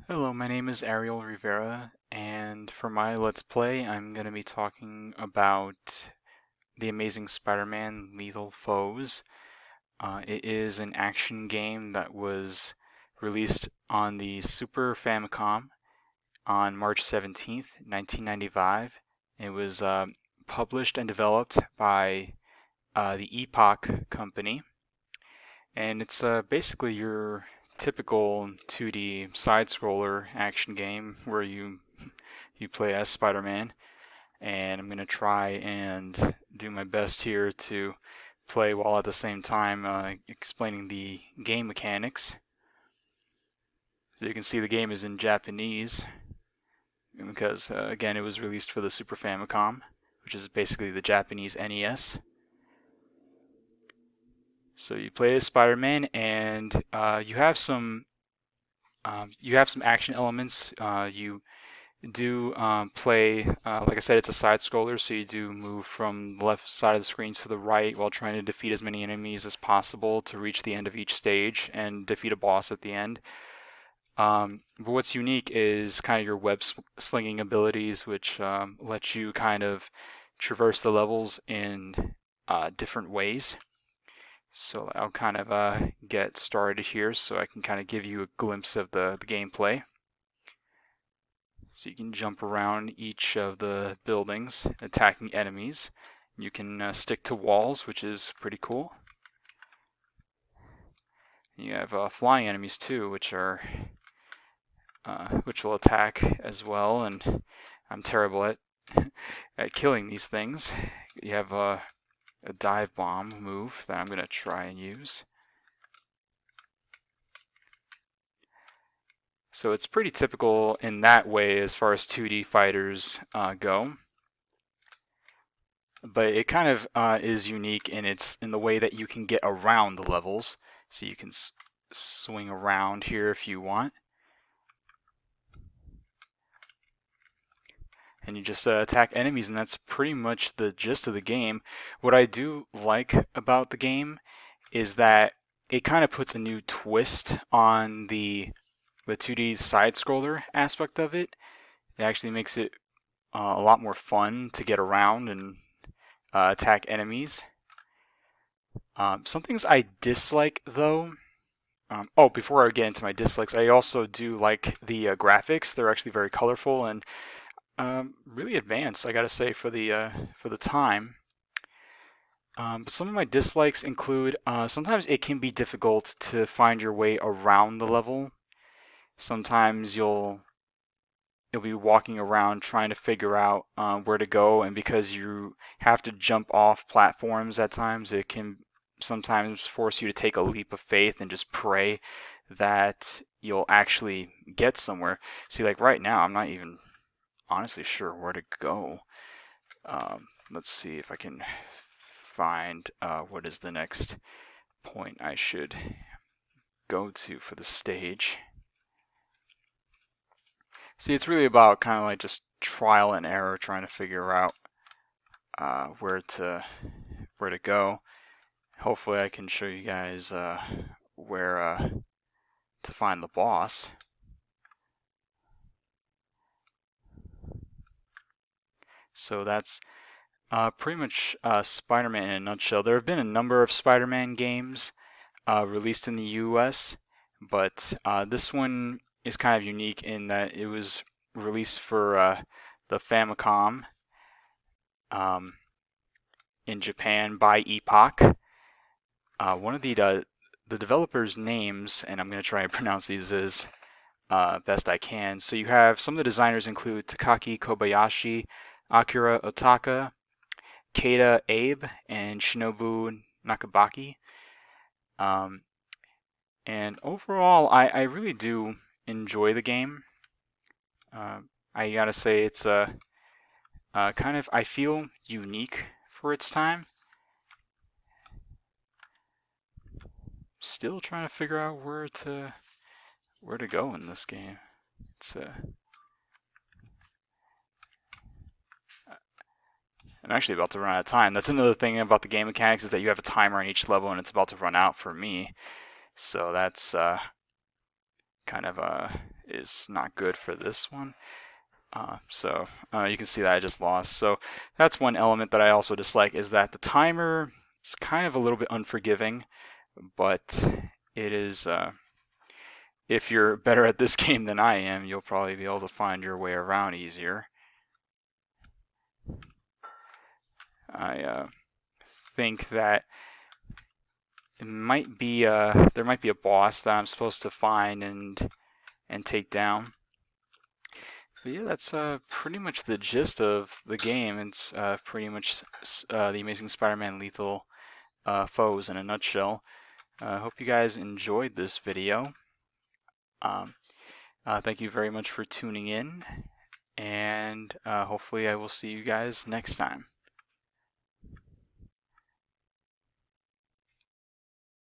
Hello, my name is Ariel Rivera, and for my Let's Play, I'm going to be talking about The Amazing Spider-Man Lethal Foes. It is an action game that was released on the Super Famicom on March 17th, 1995. It was published and developed by the Epoch Company, and it's basically your typical 2D side-scroller action game where you play as Spider-Man, and I'm gonna try and do my best here to play while at the same time explaining the game mechanics. So you can see the game is in Japanese because again it was released for the Super Famicom, which is basically the Japanese NES. So you play as Spider-Man, and you have some action elements. You do play, like I said, it's a side scroller, so you do move from the left side of the screen to the right while trying to defeat as many enemies as possible to reach the end of each stage and defeat a boss at the end. But what's unique is kind of your web slinging abilities, which let you kind of traverse the levels in different ways. So I'll kind of get started here so I can kind of give you a glimpse of the gameplay. So you can jump around each of the buildings, attacking enemies. You can stick to walls, which is pretty cool. You have flying enemies too, which will attack as well, and I'm terrible at at killing these things. You have a dive bomb move that I'm going to try and use. So it's pretty typical in that way as far as 2D fighters go. But it kind of is unique in the way that you can get around the levels. So you can swing around here if you want. And you just attack enemies, and that's pretty much the gist of the game. What I do like about the game is that it kind of puts a new twist on the 2D side scroller aspect of it. It actually makes it a lot more fun to get around and attack enemies. Some things I dislike though. Before I get into my dislikes, I also do like the graphics. They're actually very colorful and really advanced, I gotta say, for the time. But some of my dislikes include sometimes it can be difficult to find your way around the level. Sometimes you'll be walking around trying to figure out where to go, and because you have to jump off platforms at times, it can sometimes force you to take a leap of faith and just pray that you'll actually get somewhere. See, like right now, I'm not even honestly sure where to go. Let's see if I can find what is the next point I should go to for the stage. See, it's really about kind of like just trial and error, trying to figure out where to go. Hopefully, I can show you guys where to find the boss. So that's pretty much Spider-Man in a nutshell. There have been a number of Spider-Man games released in the U.S., but this one is kind of unique in that it was released for the Famicom um, in Japan by Epoch. One of the developers' names, and I'm going to try and pronounce these as best I can. So you have some of the designers include Takaki Kobayashi, Akira Otaka, Keita Abe, and Shinobu Nakabaki. Um, and overall, I really do enjoy the game. I gotta say, it's kind of, I feel unique for its time. Still trying to figure out where to go in this game. It's I'm actually about to run out of time. That's another thing about the game mechanics is that you have a timer on each level and it's about to run out for me. So that's kind of is not good for this one. So you can see that I just lost. So that's one element that I also dislike, is that the timer is kind of a little bit unforgiving, but it is, if you're better at this game than I am, you'll probably be able to find your way around easier. I think that it might be there might be a boss that I'm supposed to find and take down. But yeah, that's pretty much the gist of the game. It's pretty much the Amazing Spider-Man Lethal Foes in a nutshell. I hope you guys enjoyed this video. Thank you very much for tuning in, and hopefully I will see you guys next time.